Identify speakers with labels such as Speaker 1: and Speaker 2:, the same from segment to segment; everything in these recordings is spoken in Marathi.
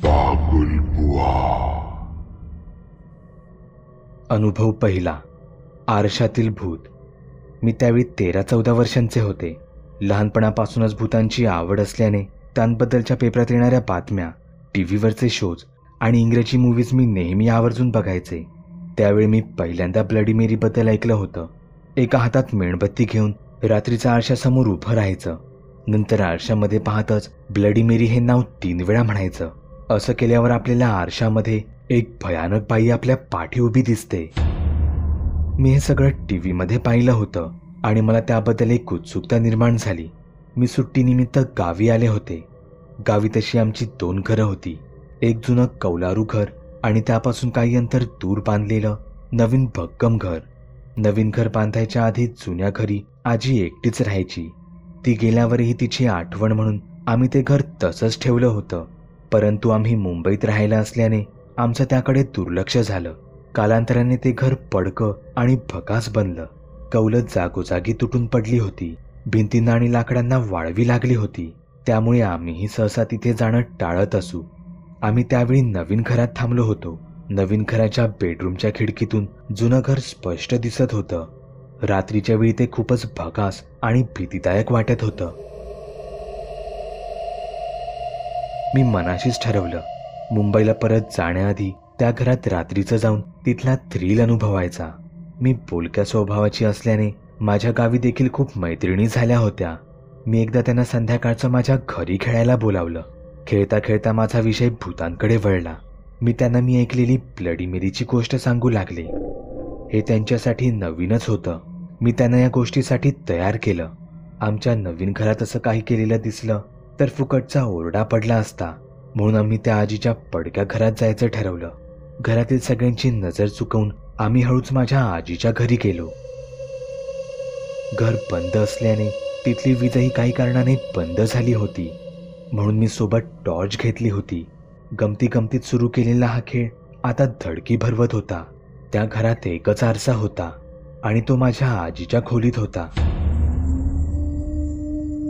Speaker 1: बागुल बुवा.
Speaker 2: अनुभव पहिला. आरशातील भूत. मी त्यावेळी 13-14 वर्षांचे होते. लहानपणापासूनच भूतांची आवड असल्याने त्यांबद्दलच्या पेपरात येणाऱ्या बातम्या, टीव्हीवरचे शोज आणि इंग्रजी मूव्हीज मी नेहमी आवर्जून बघायचे. त्यावेळी मी पहिल्यांदा ब्लडी मेरीबद्दल ऐकलं होतं. एका हातात मेणबत्ती घेऊन रात्रीच्या आरशासमोर उभं राहायचं. नंतर आरशामध्ये पाहतच ब्लडी मेरी हे नाव 3 वेळा म्हणायचं. असं केल्यावर आपल्याला आरशामध्ये एक भयानक बाई आपल्या पाठी उभी दिसते. मी हे सगळं टीव्हीमध्ये पाहिलं होतं आणि मला त्याबद्दल एक उत्सुकता निर्माण झाली. मी सुट्टीनिमित्त गावी आले होते. गावी तशी आमची 2 घरं होती. एक जुनं कौलारू घर आणि त्यापासून काही अंतर दूर बांधलेलं नवीन भक्कम घर. नवीन घर बांधायच्या आधी जुन्या घरी आजी एकटीच राहायची. ती गेल्यावरही तिची आठवण म्हणून आम्ही ते घर तसंच ठेवलं होतं. परंतु आम्ही मुंबईत राहायला असल्याने आमचं त्याकडे दुर्लक्ष झालं. कालांतराने ते घर पडकं आणि भकास बनलं. कौलत जागोजागी तुटून पडली होती. भिंतींना आणि लाकडांना वाळवी लागली होती. त्यामुळे आम्हीही सहसा तिथे जाणं टाळत असू. आम्ही त्यावेळी नवीन घरात थांबलो होतो. नवीन घराच्या बेडरूमच्या खिडकीतून जुनं घर स्पष्ट दिसत होतं. रात्रीच्या वेळी ते खूपच भकास आणि भीतीदायक वाटत होतं. मी मनाशीच ठरवलं, मुंबईला परत जाण्याआधी त्या घरात रात्रीचं जाऊन तिथला थ्रिल अनुभवायचा. मी बोलक्या स्वभावाची असल्याने माझ्या गावी देखील खूप मैत्रिणी झाल्या होत्या. मी एकदा त्यांना संध्याकाळचं माझ्या घरी खेळायला बोलावलं. खेळता खेळता माझा विषय भूतांकडे वळला. मी त्यांना मी ऐकलेली ब्लडी मेरीची गोष्ट सांगू लागले. हे त्यांच्यासाठी नवीनच होतं. मी त्यांना या गोष्टीसाठी तयार केलं. आमच्या नवीन घरात असं काही केलेलं दिसलं तर फुकटचा ओरडा पडला असता, म्हणून आम्ही त्या आजीच्या पडक्या घरात जायचं ठरवलं. घरातील सगळ्यांची नजर चुकवून आम्ही हळूच माझ्या आजीच्या घरी गेलो. घर बंद असल्याने तिथली वीजही काही कारणाने बंद झाली होती, म्हणून मी सोबत टॉर्च घेतली होती. गमती गमतीत सुरू केलेला हा खेळ आता धडकी भरवत होता. त्या घरात एकच आरसा होता आणि तो माझ्या आजीच्या खोलीत होता.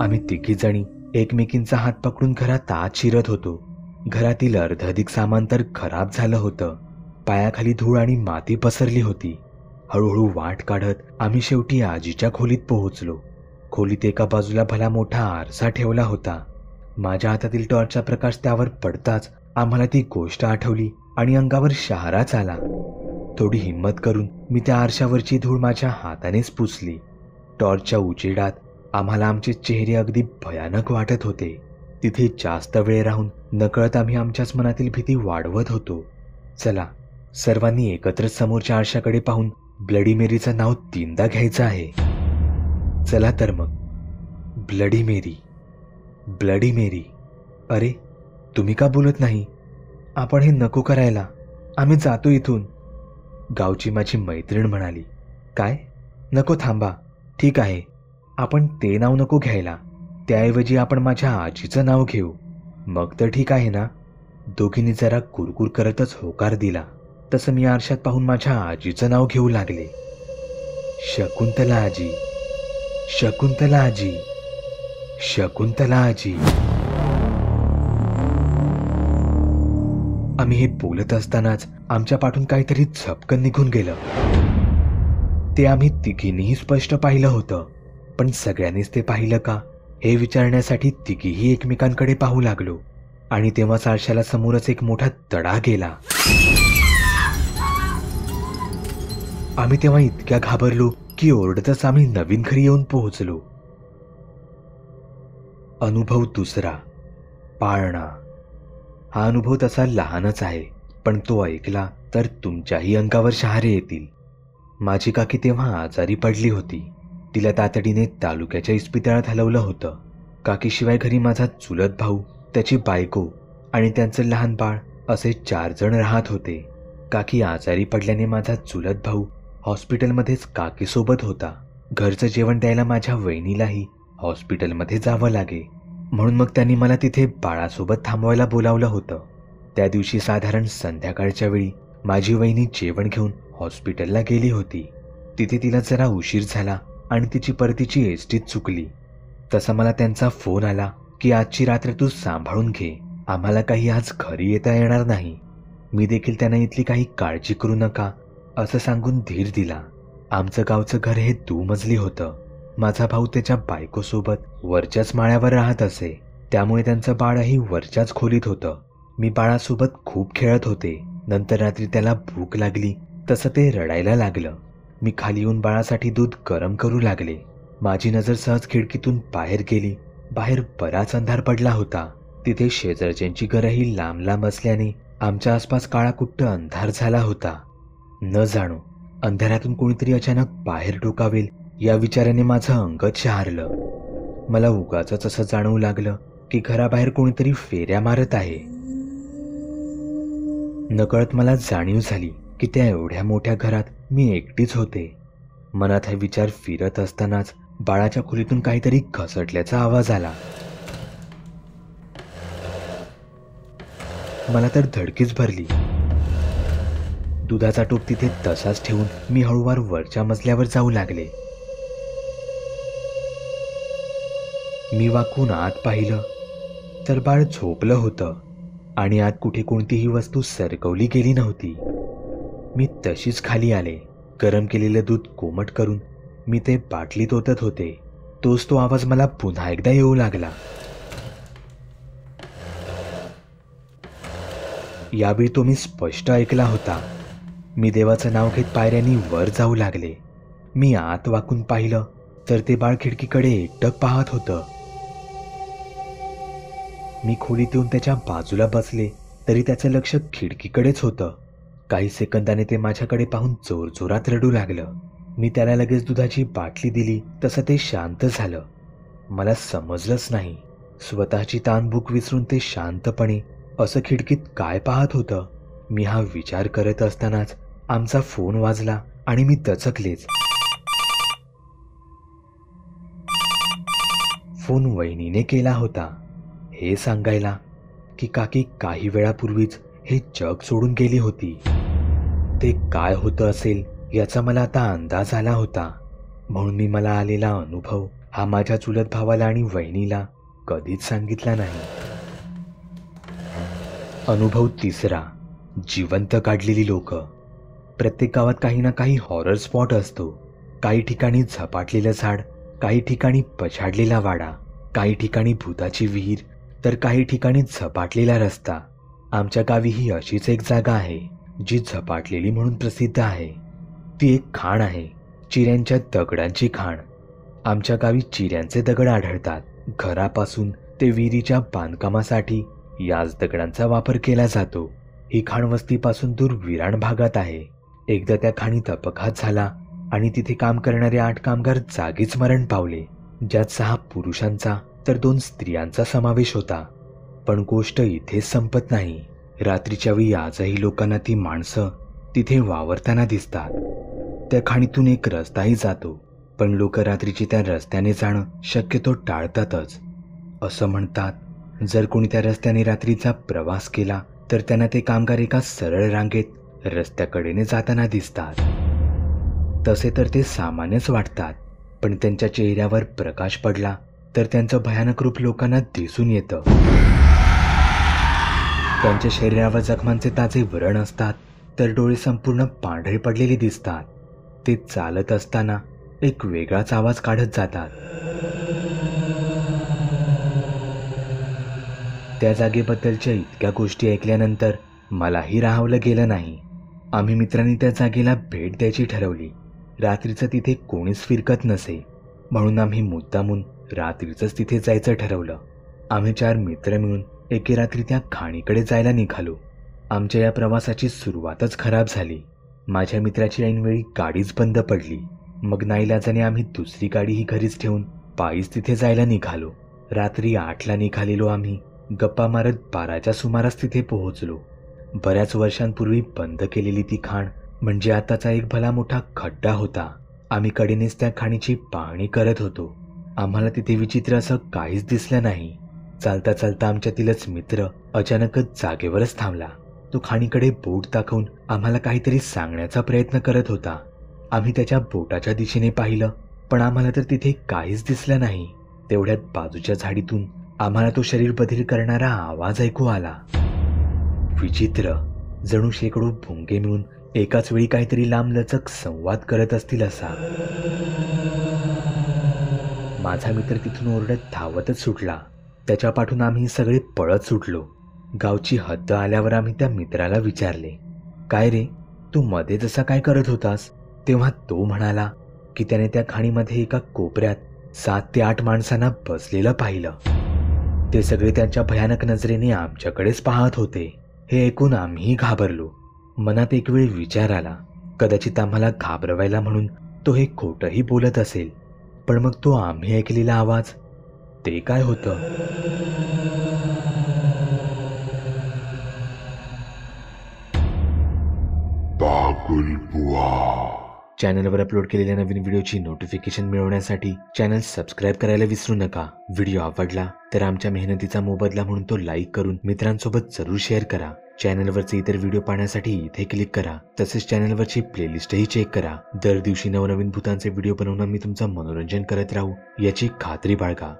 Speaker 2: आम्ही तिघी जणी एकमेकींचा हात पकडून घरात आत शिरत होतो. घरातील अर्धाधिक सामान तर खराब झालं होतं. पायाखाली धूळ आणि माती पसरली होती. हळूहळू वाट काढत आम्ही शेवटी आजीच्या खोलीत पोहोचलो. खोलीत एका बाजूला भला मोठा आरसा ठेवला होता. माझ्या हातातील टॉर्चचा प्रकाश त्यावर पडताच आम्हाला ती गोष्ट आठवली आणि अंगावर शहाराच आला. थोडी हिंमत करून मी त्या आरशावरची धूळ माझ्या हातानेच पुसली. टॉर्चच्या उजेडात आम्हाला आमचे चेहरे अगदी भयानक वाटत होते. तिथे जास्त वेळ राहून नकळत आम्ही आमच्याच मनातील भीती वाढवत होतो. चला, सर्वांनी एकत्र समोरच्या आरशाकडे पाहून ब्लडी मेरीचं नाव 3दा घ्यायचं आहे. चला तर मग. Bloody Mary, bloody Mary. अरे, तुम्ही का बोलत नाही? आपण हे नको करायला. आम्ही जातो इथून, गावची माझी मैत्रीण म्हणाली. काय? नको, थांबा. ठीक आहे, आपण ते नाव नको घ्यायला. त्याऐवजी आपण माझ्या आजीचं नाव घेऊ. मग तर ठीक आहे ना? दोघींनी जरा कुरकुर करतच होकार दिला. तसं मी आरशात पाहून माझ्या आजीचं नाव घेऊ लागले. शकुंतला आजी, शकुंतला आजी, शकुंतला आजी. आम्ही हे बोलत असतानाच आमच्या पाठून काहीतरी झपकन निघून गेलं. ते आम्ही तिघींनीही स्पष्ट पाहिलं होतं. पण सगळ्यांनीच ते पाहिलं का हे विचारण्यासाठी तिघीही एकमेकांकडे पाहू लागलो. आणि तेव्हा आरशाला समोरच एक मोठा तडा गेला. आम्ही तेव्हा इतक्या घाबरलो की ओरडतच आम्ही नवीन घरी येऊन पोहोचलो. अनुभव दुसरा. पाळणा. हा अनुभव तसा लहानच आहे, पण तो ऐकला तर तुमच्याही अंगावर शहारे येतील. माझी काकी तेव्हा आजारी पडली होती. तिला तातडीने तालुक्याच्या इस्पितळात हलवलं होतं. काकीशिवाय घरी माझा चुलत भाऊ, त्याची बायको आणि त्यांचं लहान बाळ असे 4 जण राहत होते. काकी आजारी पडल्याने माझा चुलत भाऊ हॉस्पिटलमध्येच काकीसोबत होता. घरचं जेवण द्यायला माझ्या वहिनीलाही हॉस्पिटलमध्ये जावं लागे, म्हणून मग त्यांनी मला तिथे बाळासोबत थांबवायला बोलावलं होतं. त्या दिवशी साधारण संध्याकाळच्या वेळी माझी वहिनी जेवण घेऊन हॉस्पिटलला गेली होती. तिथे तिला जरा उशीर झाला आणि तिची परतीची एसटीच चुकली. तसा मला त्यांचा फोन आला की आजची रात्र तू सांभाळून घे, आम्हाला काही आज घरी येता येणार नाही. मी देखील त्यांना इथली काही काळजी करू नका असं सांगून धीर दिला. आमचं गावचं घर हे दुमजली होतं. माझा भाऊ त्याच्या बायकोसोबत वरच्याच माळ्यावर राहत असे, त्यामुळे त्यांचं बाळही वरच्याच खोलीत होतं. मी बाळासोबत खूप खेळत होते. नंतर रात्री त्याला भूक लागली तसं ते रडायला लागलं. मी खाली येऊन बाळासाठी दूध गरम करू लागले. माझी नजर सहज खिडकीतून बाहेर गेली. बाहेर बराच अंधार पडला होता. तिथे शेजारच्यांची घरंही लांब लांब असल्याने आमच्या आसपास काळाकुट्ट अंधार झाला होता. न जाणो अंधारातून कोणीतरी अचानक बाहेर डोकावेल या विचाराने माझं अंग शहारलं. मला उगाचच असं जाणवू लागलं की घराबाहेर कोणीतरी फेऱ्या मारत आहे. नकळत मला जाणीव झाली की त्या एवढ्या मोठ्या घरात मी एकटीच होते. मनात हा विचार फिरत असतानाच बाळाच्या खोलीतून काहीतरी घसटल्याचा आवाज आला. मला तर धडकीच भरली. दुधाचा टोप तिथे तसाच ठेवून मी हळूवार वरच्या मजल्यावर जाऊ लागले. मी वाकून आत पाहिलं तर बाळ झोपलं होतं आणि आत कुठे कोणतीही वस्तू सरकवली गेली नव्हती. मी तशीच खाली आले. गरम केलेलं दूध कोमट करून मी ते बाटलीत ओतत होते. तोच तो आवाज मला पुन्हा एकदा येऊ लागला. यावेळी तो मी स्पष्ट ऐकला होता. मी देवाचं नाव घेत पायऱ्यांनी वर जाऊ लागले. मी आत वाकून पाहिलं तर ते बाळ खिडकीकडे एकटक पाहत होतं. मी खोलीत येऊन त्याच्या बाजूला बसले तरी त्याचं लक्ष खिडकीकडेच होतं. काही सेकंदाने ते माझ्याकडे पाहून जोरजोरात रडू लागलं. मी त्याला लगेच दुधाची बाटली दिली तसं ते शांत झालं. मला समजलंच नाही स्वतःची ताणभूक विसरून ते शांतपणे असं खिडकीत काय पाहत होतं. मी हा विचार करत असतानाच आमचा फोन वाजला आणि मी दचकलेच. फोन वहिनीने केला होता हे सांगायला की काकी काही वेळापूर्वीच हे जग सोडून गेली होती. ते काय होतं असेल याचा मला आता अंदाज आला होता. म्हणून मी मला आलेला अनुभव हा माझ्या चुलत भावाला आणि वहिनीला कधीच सांगितला नाही. अनुभव तिसरा, जिवंत काढलेली लोक. प्रत्येक गावात काही ना काही हॉरर स्पॉट असतो. काही ठिकाणी झपाटलेलं झाड, काही ठिकाणी पछाडलेला वाडा, काही ठिकाणी भूताची विहीर, तर काही ठिकाणी झपाटलेला रस्ता. आमच्या गावी ही अशीच एक जागा आहे जी झपाटलेली म्हणून प्रसिद्ध आहे. ती एक खाण आहे, चिऱ्यांच्या दगडांची खाण. आमच्या गावी चिऱ्यांचे दगड आढळतात. घरापासून ते विहिरीच्या बांधकामासाठी याच दगडांचा वापर केला जातो. ही खाण वस्तीपासून दूर विराण भागात आहे. एकदा त्या खाणीत अपघात झाला आणि तिथे काम करणारे 8 कामगार जागीच मरण पावले, ज्यात 6 पुरुषांचा तर 2 स्त्रियांचा समावेश होता. पण गोष्ट इथेच संपत नाही. रात्रीच्या वेळी आजही लोकांना ती माणसं तिथे वावरताना दिसतात. त्या खाणीतून एक रस्ताही जातो, पण लोक रात्रीची त्या रस्त्याने जाणं शक्यतो टाळतातच. असं म्हणतात जर कोणी त्या रस्त्याने रात्रीचा प्रवास केला तर त्यांना ते कामगार एका सरळ रांगेत रस्त्याकडेने जाताना दिसतात. तसे तर ते सामान्यच वाटतात, पण त्यांच्या चेहऱ्यावर प्रकाश पडला तर त्यांचं भयानक रूप लोकांना दिसून येतं. त्यांच्या शरीरावर जखमांचे ताजे व्रण असतात, तर डोळे संपूर्ण पांढरे पडलेले दिसतात. ते चालत असताना एक वेगळाच आवाज काढत जातात. त्या जागेबद्दलच्या इतक्या गोष्टी ऐकल्यानंतर मलाही राहावलं गेलं नाही. आम्ही मित्रांनी त्या जागेला भेट द्यायची ठरवली. रात्रीचं तिथे कोणीच फिरकत नसे, म्हणून आम्ही मुद्दामून रात्रीचंच तिथे जायचं ठरवलं. आम्ही 4 मित्र मिळून एके रात्री त्या खाणीकडे जायला निघालो. आमच्या या प्रवासाची सुरुवातच खराब झाली. माझ्या मित्राची ऐनवेळी गाडीच बंद पडली. मग नाईलाजाने आम्ही दुसरी गाडीही घरीच ठेवून पायीच तिथे जायला निघालो. रात्री 8ला निघालेलो आम्ही. गप्पा मारत 12च्या सुमारास तिथे पोहोचलो. बऱ्याच वर्षांपूर्वी बंद केलेली ती खाण म्हणजे आताचा एक भला मोठा खड्डा होता. आम्ही कडेनेच त्या खाणीची पाहणी करत होतो. आम्हाला तिथे विचित्र असं काहीच दिसलं नाही. चालता चालता आमच्यातीलच मित्र अचानकच जागेवरच थांबला. तो खाणीकडे बोट दाखवून आम्हाला काहीतरी सांगण्याचा प्रयत्न करत होता. आम्ही त्याच्या बोटाच्या दिशेने पाहिलं, पण आम्हाला तर तिथे काहीच दिसलं नाही. तेवढ्यात बाजूच्या झाडीतून आम्हाला तो शरीर बदल करणारा आवाज ऐकू आला. विचित्र, जणू शेकडो भुंगे मिळून एकाच वेळी काहीतरी लांबलचक संवाद करत असतील असा. माझा मित्र तिथून ओरडत धावतच सुटला. त्याच्या पाठून आम्ही सगळे पळत सुटलो. गावची हद्द आल्यावर आम्ही त्या मित्राला विचारले, काय रे, तू मध्ये जसा काय करत होतास? तेव्हा तो म्हणाला की त्याने त्या खाणीमध्ये एका कोपऱ्यात 7 ते 8 माणसांना बसलेलं पाहिलं. ते सगळे त्यांच्या भयानक नजरेने आमच्याकडेच पाहत होते. हे ऐकून आम्ही घाबरलो. मनात एक वेळ विचार आला, कदाचित आम्हाला घाबरवायला म्हणून तो हे खोटंही बोलत असेल. पण मग तो आम्ही ऐकलेला आवाज, ते काय होतं? चॅनलवर अपलोड केलेल्या नवीन व्हिडिओची नोटिफिकेशन मिळवण्यासाठी चॅनल सबस्क्राईब करायला विसरू नका. व्हिडिओ आवडला तर आमच्या मेहनतीचा मोबदला म्हणून तो लाईक करून मित्रांसोबत जरूर शेअर करा. चॅनलवरचे इतर व्हिडिओ पाहण्यासाठी इथे क्लिक करा. तसेच चॅनलवरची प्लेलिस्टही चेक करा. दर दिवशी नवनवीन भूतांचे व्हिडिओ बनवून मी तुमचं मनोरंजन करत राहू याची खात्री बाळगा.